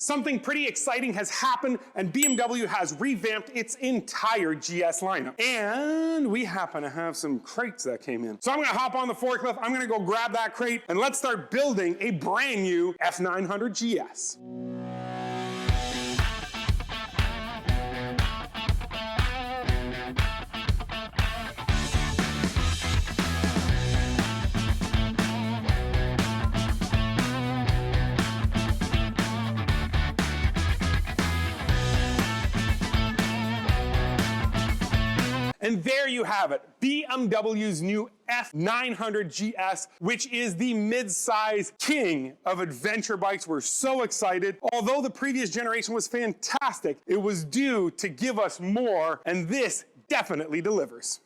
Something pretty exciting has happened, and BMW has revamped its entire GS lineup. And we happen to have some crates that came in. So I'm gonna hop on the forklift, I'm gonna go grab that crate, and let's start building a brand new F900 GS. And there you have it, BMW's new F900 GS, which is the mid-size king of adventure bikes. We're so excited. Although the previous generation was fantastic, it was due to give us more, and this definitely delivers.